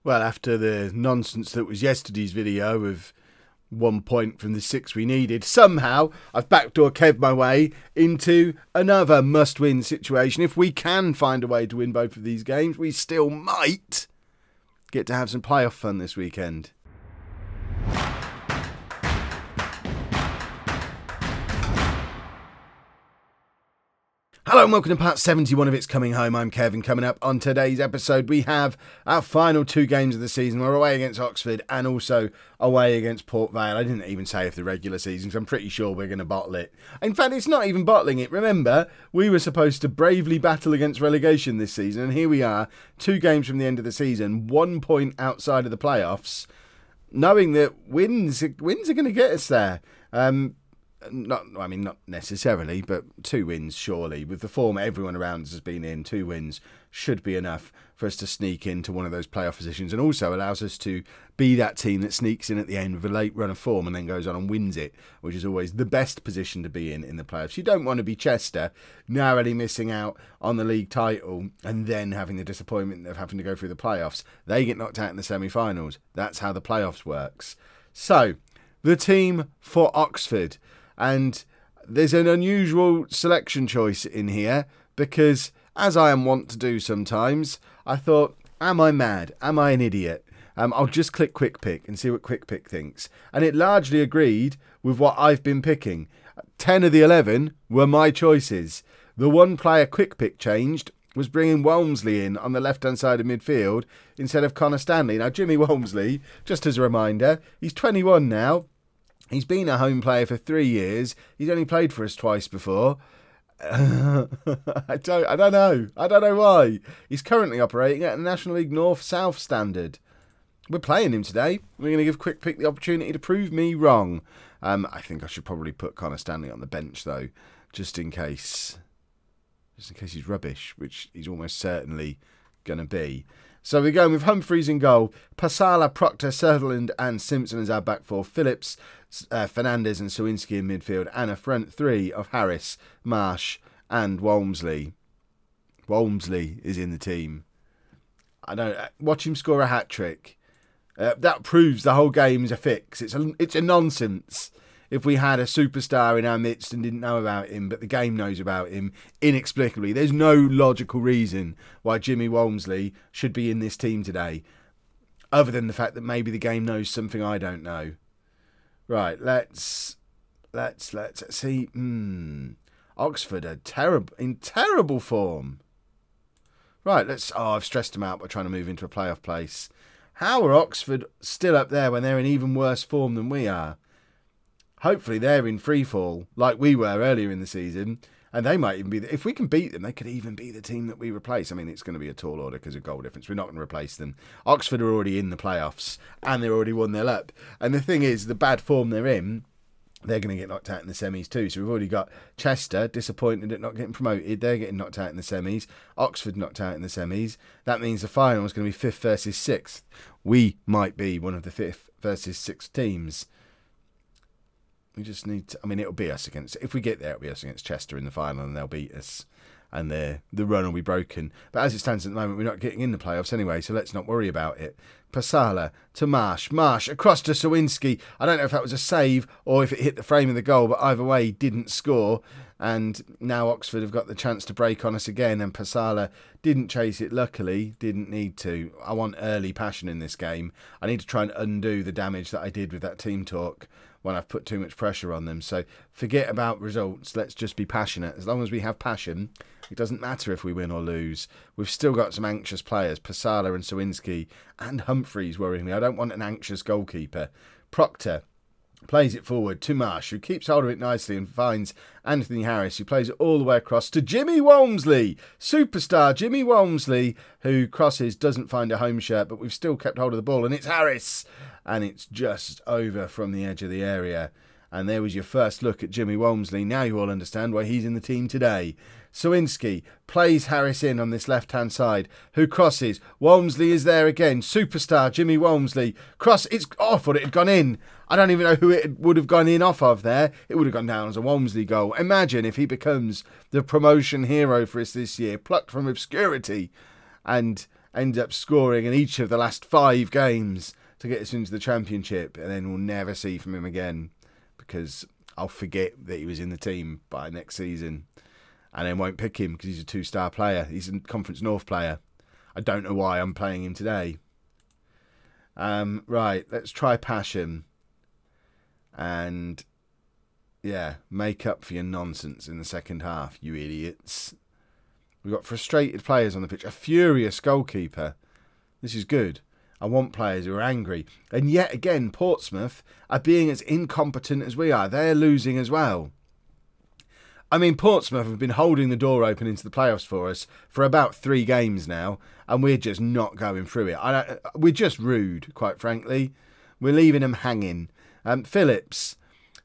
Well, after the nonsense that was yesterday's video of 1 point from the 6 we needed, somehow I've backdoor Kev my way into another must-win situation. If we can find a way to win both of these games, we still might get to have some playoff fun this weekend. Hello and welcome to part 71 of It's Coming Home. I'm Kevin. Coming up on today's episode, we have our final 2 games of the season. We're away against Oxford and also away against Port Vale. I didn't even say if the regular season, because I'm pretty sure we're going to bottle it. In fact, it's not even bottling it. Remember, we were supposed to bravely battle against relegation this season, and here we are, 2 games from the end of the season, 1 point outside of the playoffs, knowing that wins are going to get us there. Not necessarily, but 2 wins surely. With the form everyone around us has been in, 2 wins should be enough for us to sneak into one of those playoff positions, and also allows us to be that team that sneaks in at the end with a late run of form and then goes on and wins it, which is always the best position to be in the playoffs. You don't want to be Chester, narrowly missing out on the league title and then having the disappointment of having to go through the playoffs. They get knocked out in the semi-finals. That's how the playoffs works. So, the team for Oxford. And there's an unusual selection choice in here because, as I am wont to do sometimes, I thought, am I mad? Am I an idiot? I'll just click Quick Pick and see what Quick Pick thinks. And it largely agreed with what I've been picking. 10 of the 11 were my choices. The one player Quick Pick changed was bringing Walmsley in on the left-hand side of midfield instead of Connor Stanley. Now, Jimmy Walmsley, just as a reminder, he's 21 now. He's been a home player for 3 years. He's only played for us twice before. I don't know. I don't know why. He's currently operating at a National League North-South standard. We're playing him today. We're going to give Quick Pick the opportunity to prove me wrong. I think I should probably put Connor Stanley on the bench, though, just in case he's rubbish, which he's almost certainly going to be. So we're going with Humphreys in goal, Pasala, Proctor, Sutherland and Simpson as our back four, Phillips, Fernandez and Sawinski in midfield, and a front 3 of Harris, Marsh and Walmsley. Walmsley is in the team. Watch him score a hat-trick. That proves the whole game is a fix. It's a nonsense if we had a superstar in our midst and didn't know about him, but the game knows about him inexplicably. There's no logical reason why Jimmy Walmsley should be in this team today, other than the fact that maybe the game knows something I don't know. Right, let's see. Oxford are in terrible form. Right, I've stressed them out by trying to move into a playoff place. How are Oxford still up there when they're in even worse form than we are? Hopefully they're in free fall like we were earlier in the season, and they might even be, if we can beat them, they could even be the team that we replace. I mean, it's going to be a tall order because of goal difference. We're not going to replace them. Oxford are already in the playoffs, and they're already 1-0 up. And the thing is, the bad form they're in, they're going to get knocked out in the semis too. So we've already got Chester disappointed at not getting promoted. They're getting knocked out in the semis. Oxford knocked out in the semis. That means the final is going to be 5th versus 6th. We might be one of the 5th versus 6th teams. We just need to, it'll be us against, if we get there, it'll be us against Chester in the final and they'll beat us and the run will be broken. But as it stands at the moment, we're not getting in the playoffs anyway, so let's not worry about it. Pasala to Marsh. Marsh across to Sawinski. I don't know if that was a save or if it hit the frame of the goal, but either way, he didn't score. And now Oxford have got the chance to break on us again, and Pasala didn't chase it, luckily, didn't need to. I want early passion in this game. I need to try and undo the damage that I did with that team talk when I've put too much pressure on them. So forget about results. Let's just be passionate. As long as we have passion, it doesn't matter if we win or lose. We've still got some anxious players, Pasala and Sawinski, and Humphreys worrying me. I don't want an anxious goalkeeper. Proctor plays it forward to Marsh, who keeps hold of it nicely and finds Anthony Harris, who plays it all the way across to Jimmy Walmsley. Superstar Jimmy Walmsley, who crosses, doesn't find a home shirt, but we've still kept hold of the ball, and it's Harris. And it's just over from the edge of the area. And there was your first look at Jimmy Walmsley. Now you all understand why he's in the team today. Sawinski plays Harris in on this left-hand side, who crosses. Walmsley is there again. Superstar Jimmy Walmsley. Cross. I thought it had gone in. I don't even know who it would have gone in off of there. It would have gone down as a Walmsley goal. Imagine if he becomes the promotion hero for us this year, plucked from obscurity. And ends up scoring in each of the last 5 games to get us into the Championship, and then we'll never see from him again because I'll forget that he was in the team by next season and then won't pick him because he's a 2-star player. He's a Conference North player. I don't know why I'm playing him today. Right, let's try passion. And, yeah, make up for your nonsense in the second half, you idiots. We've got frustrated players on the pitch. A furious goalkeeper. This is good. I want players who are angry. And yet again, Portsmouth are being as incompetent as we are. They're losing as well. I mean, Portsmouth have been holding the door open into the playoffs for us for about 3 games now, and we're just not going through it. We're just rude, quite frankly. We're leaving them hanging. Phillips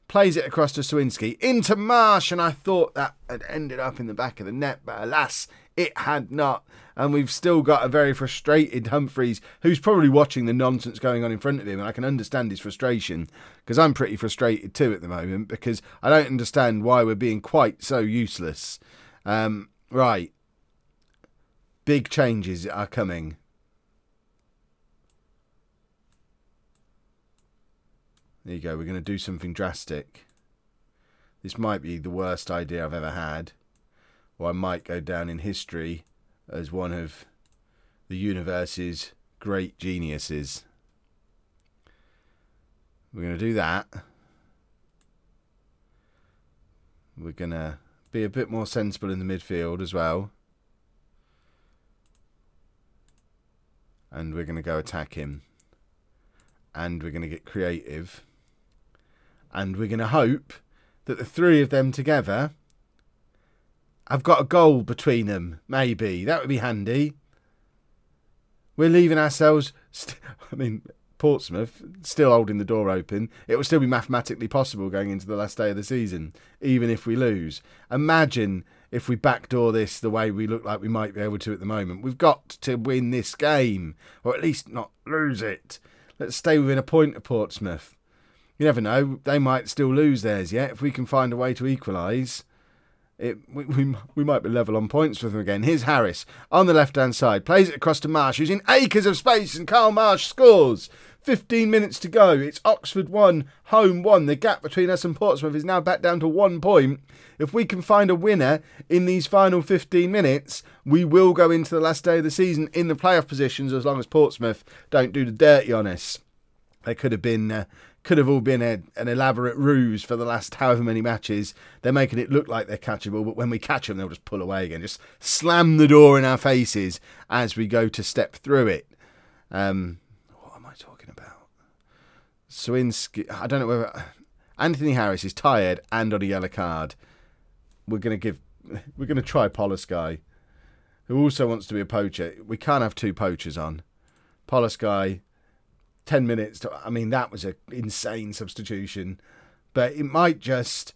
plays it across to Sawinski, into Marsh, and I thought that had ended up in the back of the net, but alas, it had not. And we've still got a very frustrated Humphreys, who's probably watching the nonsense going on in front of him, and I can understand his frustration, because I'm pretty frustrated too at the moment, because I don't understand why we're being quite so useless. Right. Big changes are coming. There you go, we're going to do something drastic. This might be the worst idea I've ever had, or I might go down in history as one of the universe's great geniuses. We're going to do that. We're going to be a bit more sensible in the midfield as well. And we're going to go attack him. And we're going to get creative. And we're going to hope that the 3 of them together have got a goal between them, maybe. That would be handy. We're leaving ourselves... I mean, Portsmouth, still holding the door open. It will still be mathematically possible going into the last day of the season, even if we lose. Imagine if we backdoor this the way we look like we might be able to at the moment. We've got to win this game, or at least not lose it. Let's stay within a point of Portsmouth. You never know, they might still lose theirs yet. If we can find a way to equalise, we might be level on points with them again. Here's Harris on the left-hand side. Plays it across to Marsh, who's in acres of space, and Carl Marsh scores. 15 minutes to go. It's Oxford 1, Holme 1. The gap between us and Portsmouth is now back down to 1 point. If we can find a winner in these final 15 minutes, we will go into the last day of the season in the playoff positions, as long as Portsmouth don't do the dirty on us. They could have all been an elaborate ruse for the last however many matches. They're making it look like they're catchable, but when we catch them, they'll just pull away again. Just slam the door in our faces as we go to step through it. What am I talking about? Sawinski, I don't know whether... Anthony Harris is tired and on a yellow card. We're going to try Polisky, who also wants to be a poacher. We can't have 2 poachers on. Polisky... 10 minutes to, I mean, that was an insane substitution, but it might just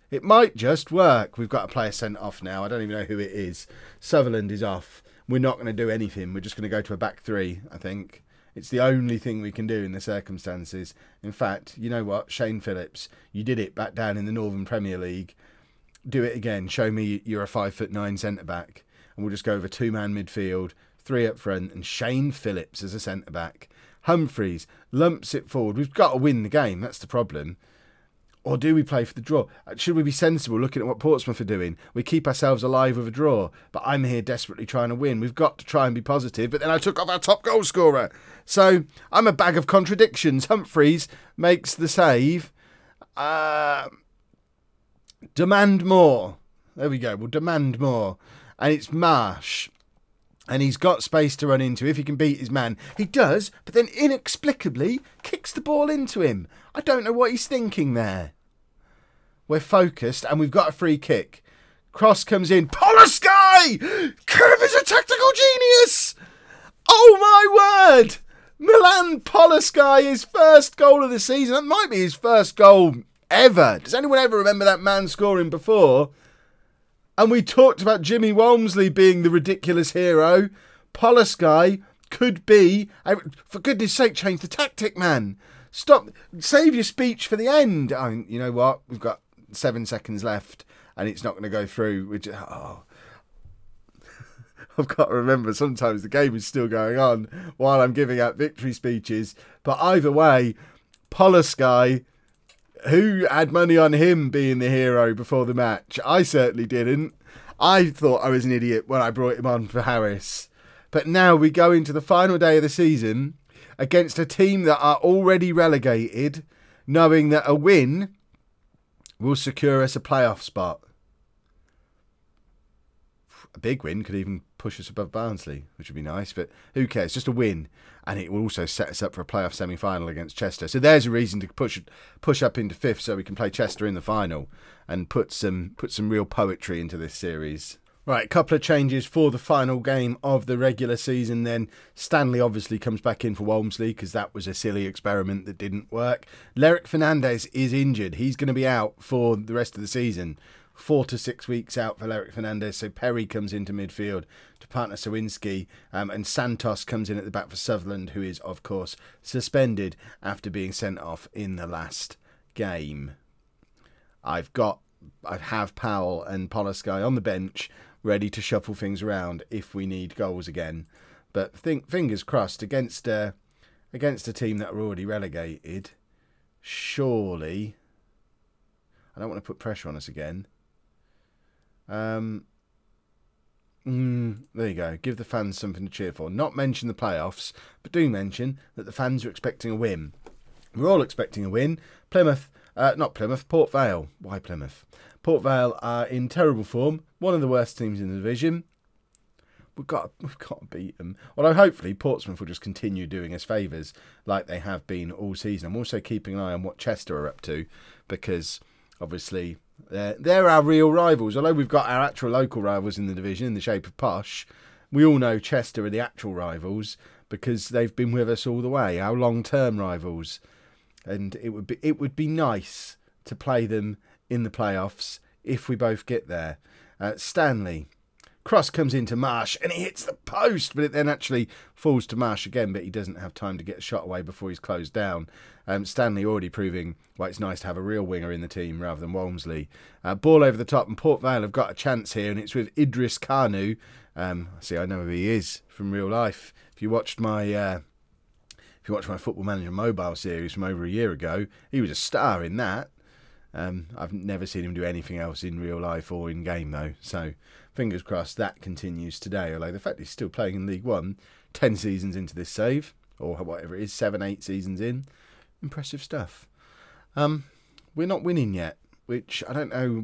work. We've got a player sent off now. I don't even know who it is. Sutherland is off. We're not going to do anything. We're just going to go to a back 3, I think. It's the only thing we can do in the circumstances. In fact, you know what? Shane Phillips, you did it back down in the Northern Premier League. Do it again. Show me you're a 5'9" centre-back. And we'll just go over 2-man midfield, 3 up front, and Shane Phillips as a centre-back. Humphreys lumps it forward. We've got to win the game. That's the problem. Or do we play for the draw? Should we be sensible looking at what Portsmouth are doing? We keep ourselves alive with a draw. But I'm here desperately trying to win. We've got to try and be positive. But then I took off our top goal scorer. So I'm a bag of contradictions. Humphreys makes the save. Demand more. There we go. We'll demand more. And it's Marsh. And he's got space to run into if he can beat his man. He does, but then inexplicably kicks the ball into him. I don't know what he's thinking there. We're focused and we've got a free kick. Cross comes in. Polisky! Kev is a tactical genius! Oh my word! Milan Polisky, his first goal of the season. That might be his first goal ever. Does anyone ever remember that man scoring before? And we talked about Jimmy Walmsley being the ridiculous hero. Polisky could be... For goodness sake, change the tactic, man. Stop. Save your speech for the end. I mean, you know what? We've got 7 seconds left and it's not going to go through. I've got to remember sometimes the game is still going on while I'm giving out victory speeches. But either way, Polosky, who had money on him being the hero before the match? I certainly didn't. I thought I was an idiot when I brought him on for Harris. But now we go into the final day of the season against a team that are already relegated, knowing that a win will secure us a playoff spot. A big win could even push us above Barnsley, which would be nice, but who cares? Just a win, and it will also set us up for a playoff semi-final against Chester. So there's a reason to push up into fifth, so we can play Chester in the final and put some real poetry into this series. Right, a couple of changes for the final game of the regular season then. Stanley obviously comes back in for Walmsley because that was a silly experiment that didn't work. Lerick Fernandez is injured. He's going to be out for the rest of the season. 4 to 6 weeks out for Lerick Fernandez. So Perry comes into midfield to partner Sawinski. And Santos comes in at the back for Sutherland, who is, of course, suspended after being sent off in the last game. I have Powell and Polosky on the bench, ready to shuffle things around if we need goals again. But fingers crossed against a team that are already relegated. Surely, I don't want to put pressure on us again. There you go. Give the fans something to cheer for. Not mention the playoffs, but do mention that the fans are expecting a win. We're all expecting a win. Port Vale. Why Plymouth? Port Vale are in terrible form. One of the worst teams in the division. We've got to beat them. Although hopefully Portsmouth will just continue doing us favours like they have been all season. I'm also keeping an eye on what Chester are up to because obviously they're our real rivals. Although we've got our actual local rivals in the division in the shape of Posh, we all know Chester are the actual rivals because they've been with us all the way, our long-term rivals. And it would be nice to play them in the playoffs if we both get there. Stanley. Cross comes into Marsh and he hits the post, but it then actually falls to Marsh again, but he doesn't have time to get a shot away before he's closed down. Stanley already proving why it's nice to have a real winger in the team rather than Walmsley. Ball over the top, and Port Vale have got a chance here, and it's with Idris Kanu. See, I know who he is from real life. If you watched my Football Manager mobile series from over a year ago, he was a star in that. I've never seen him do anything else in real life or in game though, so fingers crossed that continues today. Although the fact he's still playing in League One, 10 seasons into this save, or whatever it is, 7-8 seasons in, impressive stuff. We're not winning yet, which I don't know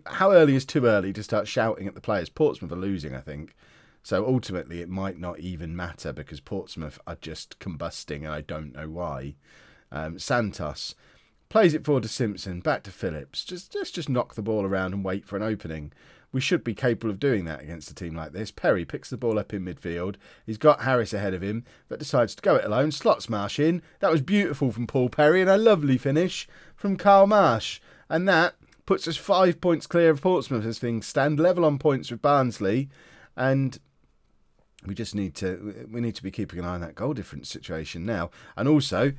how early is too early to start shouting at the players. Portsmouth are losing, I think. So ultimately it might not even matter because Portsmouth are just combusting and I don't know why. Santos plays it forward to Simpson, back to Phillips. Just knock the ball around and wait for an opening. We should be capable of doing that against a team like this. Perry picks the ball up in midfield. He's got Harris ahead of him, but decides to go it alone. Slots Marsh in. That was beautiful from Paul Perry and a lovely finish from Carl Marsh. And that puts us 5 points clear of Portsmouth as things stand, level on points with Barnsley. And we need to be keeping an eye on that goal difference situation now. And also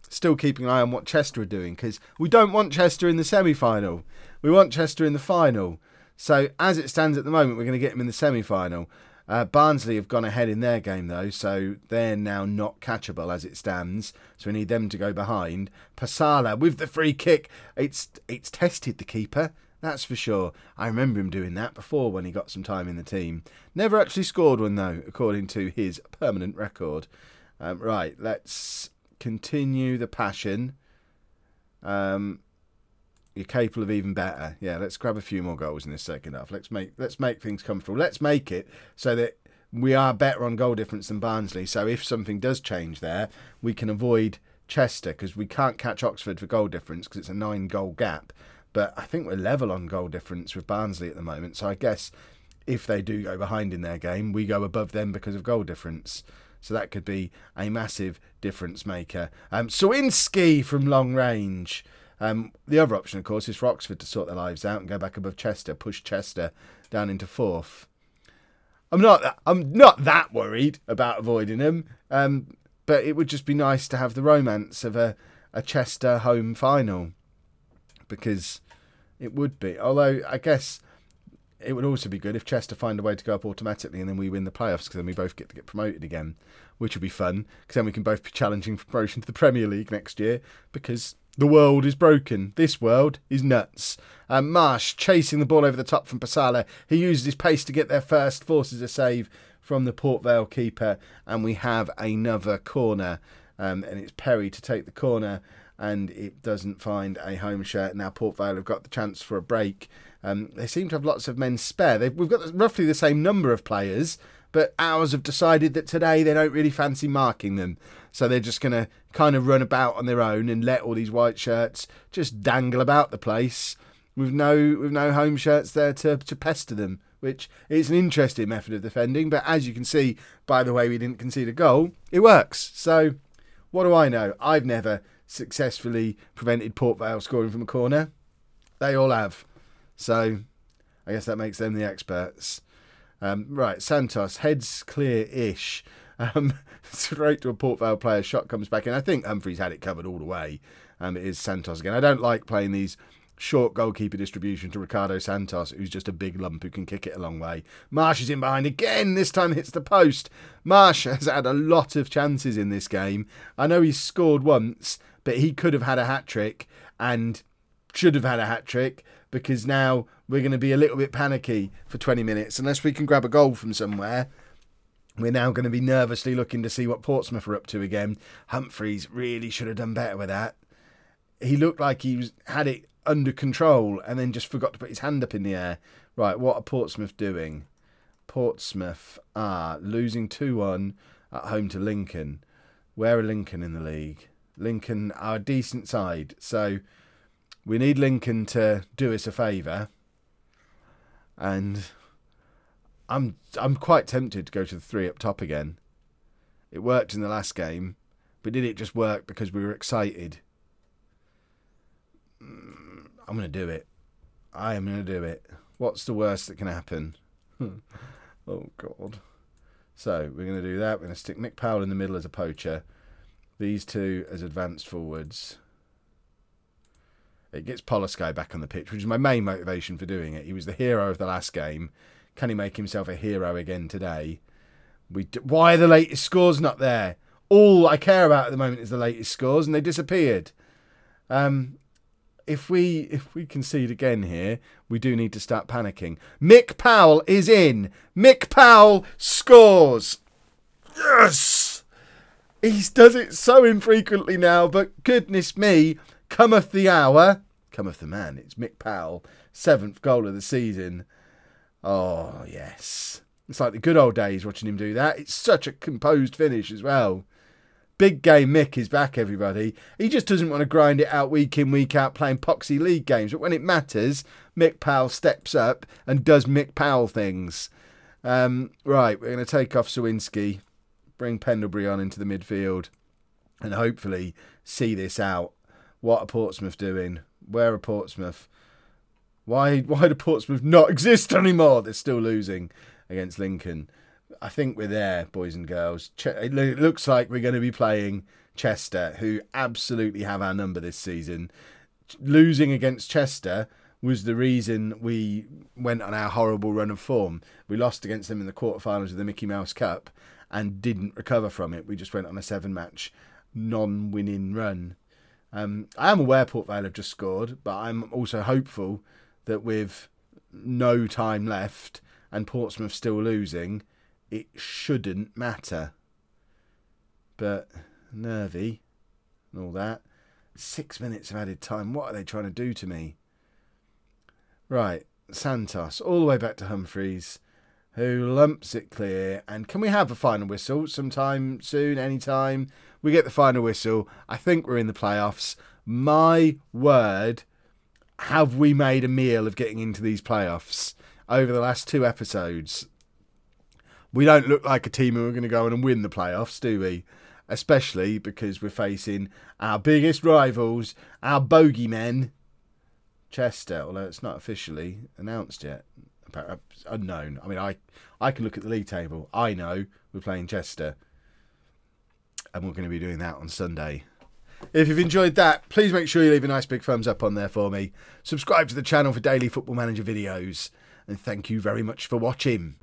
still keeping an eye on what Chester are doing, because we don't want Chester in the semi-final. We want Chester in the final. So as it stands at the moment, we're going to get them in the semi-final. Barnsley have gone ahead in their game though, so they're now not catchable as it stands. So we need them to go behind. Pasala with the free kick. It's tested the keeper, that's for sure. I remember him doing that before when he got some time in the team. Never actually scored one though, according to his permanent record. Right, let's continue the passion. You're capable of even better. Yeah, let's grab a few more goals in this second half. Let's make things comfortable. Let's make it so that we are better on goal difference than Barnsley. So if something does change there, we can avoid Chester, because we can't catch Oxford for goal difference because it's a 9-goal gap. But I think we're level on goal difference with Barnsley at the moment. So I guess if they do go behind in their game, we go above them because of goal difference. So that could be a massive difference maker. Sawinski from long range. The other option, of course, is for Oxford to sort their lives out and go back above Chester, push Chester down into 4th. I'm not that worried about avoiding them, but it would just be nice to have the romance of a Chester home final, because it would be. Although I guess it would also be good if Chester find a way to go up automatically and then we win the playoffs, because then we both get to get promoted again, which would be fun, because then we can both be challenging for promotion to the Premier League next year, because the world is broken. This world is nuts. Marsh chasing the ball over the top from Pasala. He uses his pace to get there first, forces a save from the Port Vale keeper, and we have another corner. And it's Perry to take the corner, and it doesn't find a home shirt. Now Port Vale have got the chance for a break. They seem to have lots of men spare. We've got roughly the same number of players, but ours have decided that today they don't really fancy marking them. So they're just going to kind of run about on their own and let all these white shirts just dangle about the place with no home shirts there to pester them, which is an interesting method of defending. But as you can see by the way we didn't concede a goal, it works. So what do I know? I've never successfully prevented Port Vale scoring from a corner. They all have. So I guess that makes them the experts. Right, Santos, heads clear-ish. Straight to a Port Vale player, shot comes back in. I think Humphreys had it covered all the way. It is Santos again. I don't like playing these short goalkeeper distribution to Ricardo Santos, who's just a big lump who can kick it a long way. Marsh is in behind again. This time hits the post. Marsh has had a lot of chances in this game. I know he's scored once, but he could have had a hat-trick and should have had a hat-trick, because now we're going to be a little bit panicky for 20 minutes. Unless we can grab a goal from somewhere, we're now going to be nervously looking to see what Portsmouth are up to again. Humphreys really should have done better with that. He looked like he had it under control and then just forgot to put his hand up in the air. Right, what are Portsmouth doing? Portsmouth are losing 2-1 at home to Lincoln. Where are Lincoln in the league? Lincoln are a decent side, so we need Lincoln to do us a favour. And I'm quite tempted to go to the 3 up top again. It worked in the last game, but did it just work because we were excited? I'm going to do it. I am going to do it. What's the worst that can happen? Oh, God. So, we're going to do that. We're going to stick Mick Powell in the middle as a poacher. These two as advanced forwards. It gets Polosky back on the pitch, which is my main motivation for doing it. He was the hero of the last game. Can he make himself a hero again today? Why are the latest scores not there? All I care about at the moment is the latest scores, and they disappeared. If we concede again here, we do need to start panicking. Mick Powell is in. Mick Powell scores. Yes! He does it so infrequently now, but goodness me, cometh the hour. Cometh the man. It's Mick Powell, 7th goal of the season. Oh, yes. It's like the good old days watching him do that. It's such a composed finish as well. Big game Mick is back, everybody. He just doesn't want to grind it out week in, week out playing poxy league games. But when it matters, Mick Powell steps up and does Mick Powell things. Right, we're going to take off Sawinski, bring Pendlebury on into the midfield, and hopefully see this out. What are Portsmouth doing? Where are Portsmouth? Why do Portsmouth not exist anymore? They're still losing against Lincoln. I think we're there, boys and girls. It looks like we're going to be playing Chester, who absolutely have our number this season. Losing against Chester was the reason we went on our horrible run of form. We lost against them in the quarterfinals of the Mickey Mouse Cup and didn't recover from it. We just went on a 7-match non-winning run. I am aware Port Vale have just scored, but I'm also hopeful that with no time left and Portsmouth still losing, it shouldn't matter. But nervy and all that. 6 minutes of added time. What are they trying to do to me? Right, Santos, all the way back to Humphreys, who lumps it clear. And can we have a final whistle sometime soon, anytime? We get the final whistle. I think we're in the playoffs. My word, have we made a meal of getting into these playoffs over the last 2 episodes? We don't look like a team who are going to go on and win the playoffs, do we? Especially because we're facing our biggest rivals, our bogeymen, Chester, although it's not officially announced yet. Perhaps unknown. I mean, I can look at the league table. I know we're playing Chester. And we're going to be doing that on Sunday. If you've enjoyed that, please make sure you leave a nice big thumbs up on there for me. Subscribe to the channel for daily Football Manager videos. and thank you very much for watching.